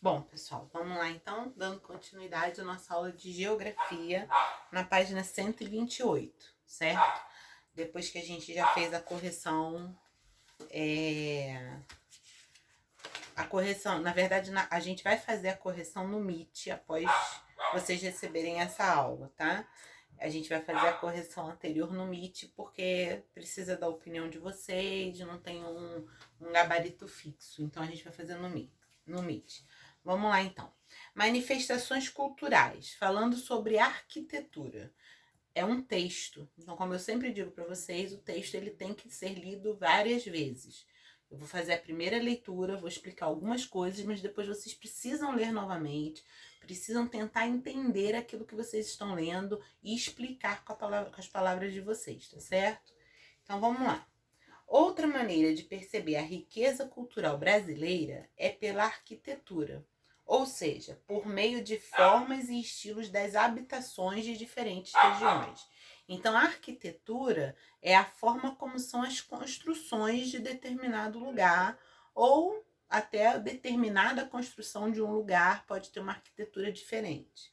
Bom, pessoal, vamos lá então, dando continuidade à nossa aula de geografia na página 128, certo? Depois que a gente já fez a correção, na verdade, a gente vai fazer a correção no Meet após vocês receberem essa aula, tá? A gente vai fazer a correção anterior no Meet porque precisa da opinião de vocês, não tem um gabarito fixo, então a gente vai fazer no Meet. Vamos lá então. Manifestações culturais, falando sobre arquitetura. É um texto. Então, como eu sempre digo para vocês, o texto ele tem que ser lido várias vezes. Eu vou fazer a primeira leitura, vou explicar algumas coisas, mas depois vocês precisam ler novamente, precisam tentar entender aquilo que vocês estão lendo e explicar com as palavras de vocês, tá certo? Então, vamos lá. Outra maneira de perceber a riqueza cultural brasileira é pela arquitetura, ou seja, por meio de formas e estilos das habitações de diferentes regiões. Então, a arquitetura é a forma como são as construções de determinado lugar, ou até determinada construção de um lugar pode ter uma arquitetura diferente.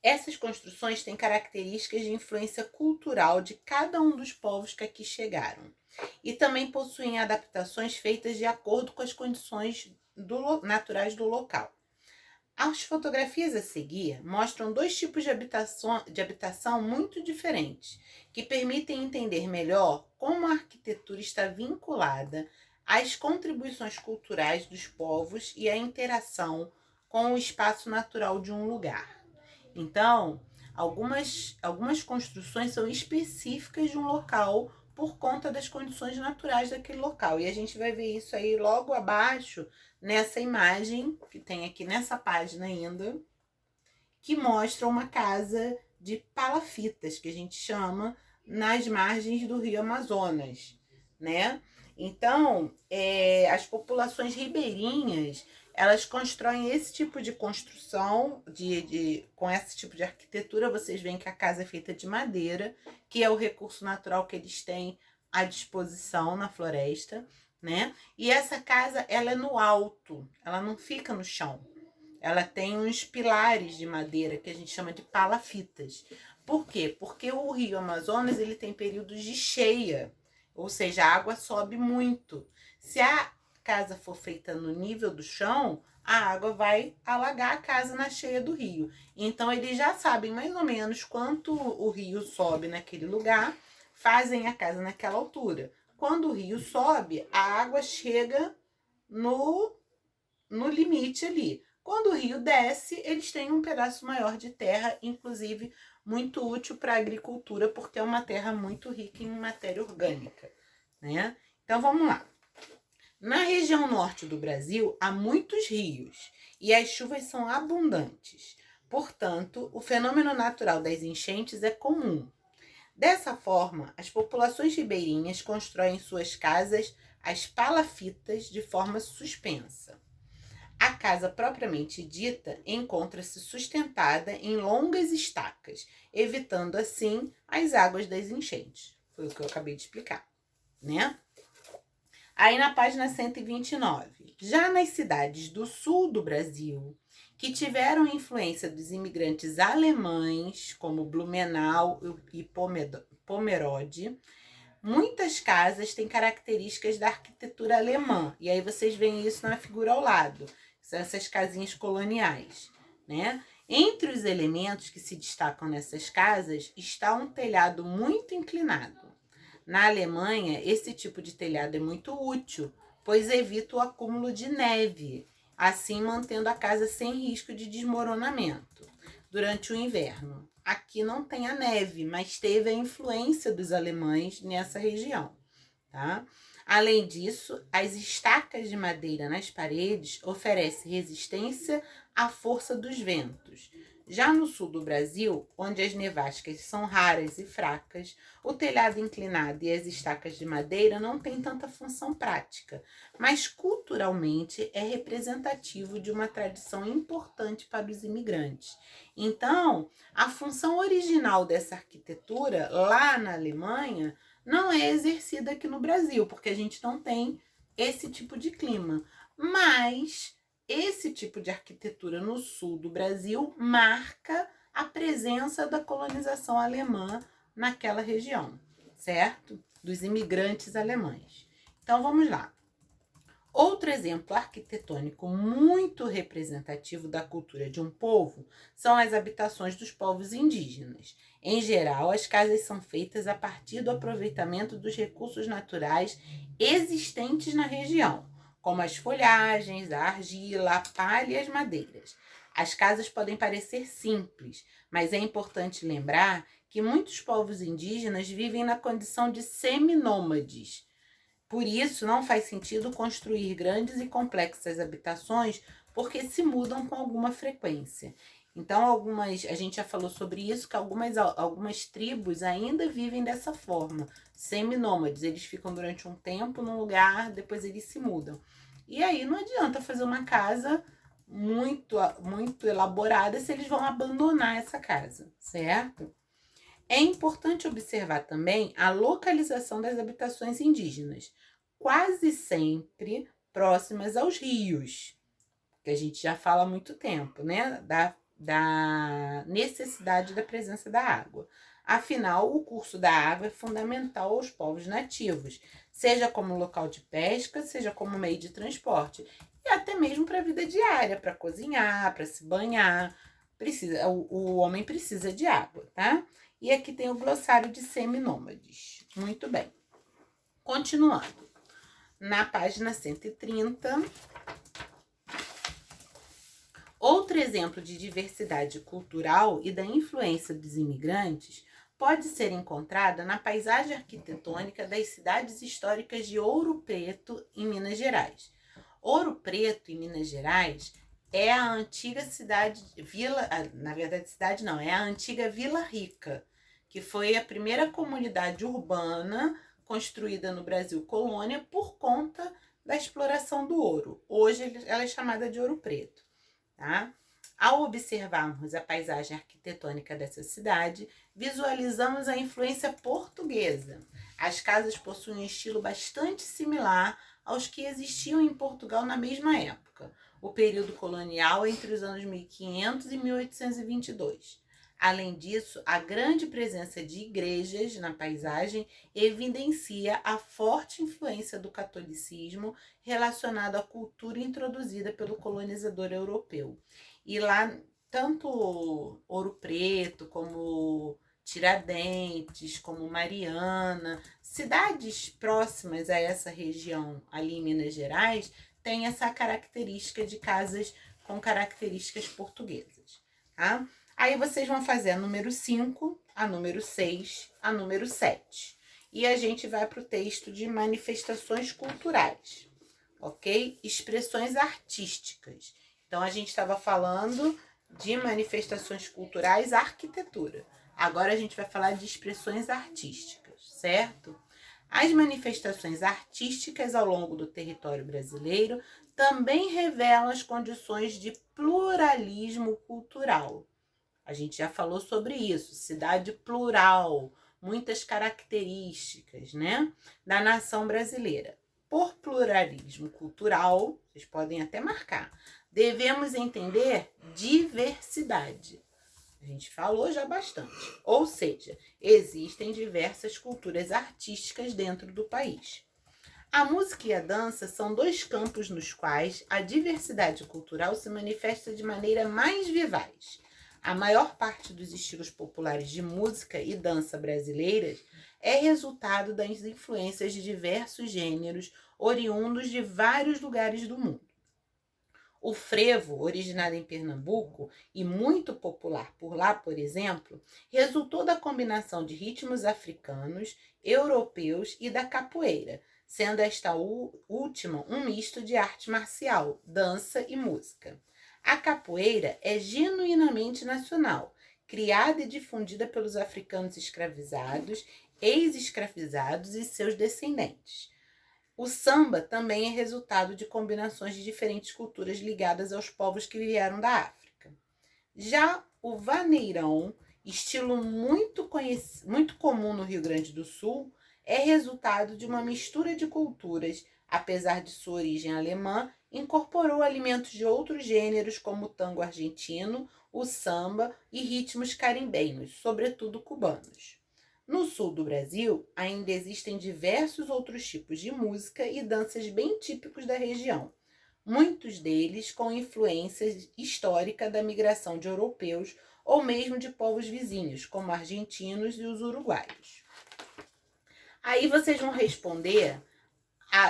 Essas construções têm características de influência cultural de cada um dos povos que aqui chegaram. E também possuem adaptações feitas de acordo com as condições naturais do local. As fotografias a seguir mostram dois tipos de habitação muito diferentes, que permitem entender melhor como a arquitetura está vinculada às contribuições culturais dos povos e à interação com o espaço natural de um lugar. Então, algumas construções são específicas de um local por conta das condições naturais daquele local. E a gente vai ver isso aí logo abaixo, nessa imagem, que tem aqui nessa página ainda, que mostra uma casa de palafitas, que a gente chama, nas margens do Rio Amazonas, né? Então, as populações ribeirinhas, elas constroem esse tipo de construção, com esse tipo de arquitetura. Vocês veem que a casa é feita de madeira, que é o recurso natural que eles têm à disposição na floresta, né? E essa casa, ela é no alto, ela não fica no chão. Ela tem uns pilares de madeira que a gente chama de palafitas. Por quê? Porque o Rio Amazonas ele tem períodos de cheia, ou seja, a água sobe muito. Se a casa for feita no nível do chão, a água vai alagar a casa na cheia do rio. Então, eles já sabem mais ou menos quanto o rio sobe naquele lugar, fazem a casa naquela altura. Quando o rio sobe, a água chega no limite ali. Quando o rio desce, eles têm um pedaço maior de terra, inclusive muito útil para a agricultura, porque é uma terra muito rica em matéria orgânica, né? Então, vamos lá. Na região norte do Brasil, há muitos rios e as chuvas são abundantes. Portanto, o fenômeno natural das enchentes é comum. Dessa forma, as populações ribeirinhas constroem suas casas, as palafitas, de forma suspensa. A casa propriamente dita encontra-se sustentada em longas estacas, evitando assim as águas das enchentes. Foi o que eu acabei de explicar, né? Aí na página 129, já nas cidades do sul do Brasil, que tiveram influência dos imigrantes alemães, como Blumenau e Pomerode, muitas casas têm características da arquitetura alemã. E aí vocês veem isso na figura ao lado. São essas casinhas coloniais, né? Entre os elementos que se destacam nessas casas está um telhado muito inclinado. Na Alemanha, esse tipo de telhado é muito útil, pois evita o acúmulo de neve, assim mantendo a casa sem risco de desmoronamento durante o inverno. Aqui não tem a neve, mas teve a influência dos alemães nessa região, tá? Além disso, as estacas de madeira nas paredes oferecem resistência à força dos ventos. Já no sul do Brasil, onde as nevascas são raras e fracas, o telhado inclinado e as estacas de madeira não têm tanta função prática, mas culturalmente é representativo de uma tradição importante para os imigrantes. Então, a função original dessa arquitetura lá na Alemanha não é exercida aqui no Brasil, porque a gente não tem esse tipo de clima. Mas esse tipo de arquitetura no sul do Brasil marca a presença da colonização alemã naquela região, certo? Dos imigrantes alemães. Então vamos lá. Outro exemplo arquitetônico muito representativo da cultura de um povo são as habitações dos povos indígenas. Em geral, as casas são feitas a partir do aproveitamento dos recursos naturais existentes na região, como as folhagens, a argila, a palha e as madeiras. As casas podem parecer simples, mas é importante lembrar que muitos povos indígenas vivem na condição de seminômades. Por isso, não faz sentido construir grandes e complexas habitações, porque se mudam com alguma frequência. Então, a gente já falou sobre isso, que algumas tribos ainda vivem dessa forma, seminômades. Eles ficam durante um tempo num lugar, depois eles se mudam. E aí não adianta fazer uma casa muito elaborada se eles vão abandonar essa casa, certo? É importante observar também a localização das habitações indígenas, quase sempre próximas aos rios, que a gente já fala há muito tempo, né? Da necessidade da presença da água. Afinal, o curso da água é fundamental aos povos nativos, seja como local de pesca, seja como meio de transporte, e até mesmo para a vida diária, para cozinhar, para se banhar. O homem precisa de água, tá? E aqui tem o glossário de seminômades. Muito bem. Continuando. Na página 130, outro exemplo de diversidade cultural e da influência dos imigrantes pode ser encontrada na paisagem arquitetônica das cidades históricas de Ouro Preto, em Minas Gerais. Ouro Preto, em Minas Gerais, é a antiga é a antiga Vila Rica, que foi a primeira comunidade urbana construída no Brasil colônia por conta da exploração do ouro. Hoje ela é chamada de Ouro Preto, tá? Ao observarmos a paisagem arquitetônica dessa cidade, visualizamos a influência portuguesa. As casas possuem um estilo bastante similar aos que existiam em Portugal na mesma época, o período colonial entre os anos 1500 e 1822. Além disso, a grande presença de igrejas na paisagem evidencia a forte influência do catolicismo relacionado à cultura introduzida pelo colonizador europeu. E lá, tanto Ouro Preto, como Tiradentes, como Mariana, cidades próximas a essa região ali em Minas Gerais, têm essa característica de casas com características portuguesas, tá? Aí vocês vão fazer a número 5, a número 6, a número 7. E a gente vai para o texto de manifestações culturais, ok? Expressões artísticas. Então, a gente estava falando de manifestações culturais, arquitetura. Agora a gente vai falar de expressões artísticas, certo? As manifestações artísticas ao longo do território brasileiro também revelam as condições de pluralismo cultural. A gente já falou sobre isso, cidade plural, muitas características, né, da nação brasileira. Por pluralismo cultural, vocês podem até marcar, devemos entender diversidade. A gente falou já bastante. Ou seja, existem diversas culturas artísticas dentro do país. A música e a dança são dois campos nos quais a diversidade cultural se manifesta de maneira mais vivaz. A maior parte dos estilos populares de música e dança brasileiras é resultado das influências de diversos gêneros oriundos de vários lugares do mundo. O frevo, originado em Pernambuco e muito popular por lá, por exemplo, resultou da combinação de ritmos africanos, europeus e da capoeira, sendo esta última um misto de arte marcial, dança e música. A capoeira é genuinamente nacional, criada e difundida pelos africanos escravizados, ex-escravizados e seus descendentes. O samba também é resultado de combinações de diferentes culturas ligadas aos povos que vieram da África. Já o vaneirão, estilo muito comum no Rio Grande do Sul, é resultado de uma mistura de culturas apesar de sua origem alemã, incorporou alimentos de outros gêneros como o tango argentino, o samba e ritmos carimbenhos, sobretudo cubanos. No sul do Brasil, ainda existem diversos outros tipos de música e danças bem típicos da região, muitos deles com influência histórica da migração de europeus ou mesmo de povos vizinhos, como argentinos e os uruguaios. Aí vocês vão responder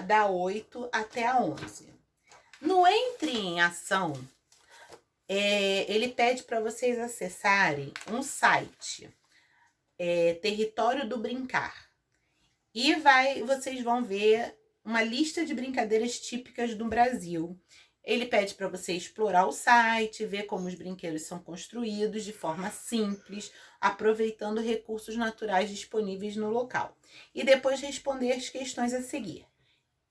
da 8 até a 11. No Entre em Ação, ele pede para vocês acessarem um site, Território do Brincar. E vocês vão ver uma lista de brincadeiras típicas do Brasil. Ele pede para você explorar o site, ver como os brinquedos são construídos de forma simples, aproveitando recursos naturais disponíveis no local. E depois responder as questões a seguir.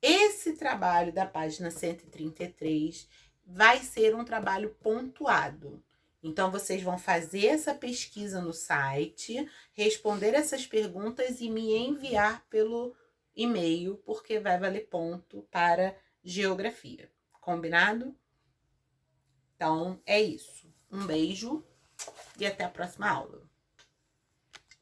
Esse trabalho da página 133 vai ser um trabalho pontuado. Então, vocês vão fazer essa pesquisa no site, responder essas perguntas e me enviar pelo e-mail, porque vai valer ponto para geografia. Combinado? Então, é isso. Um beijo e até a próxima aula.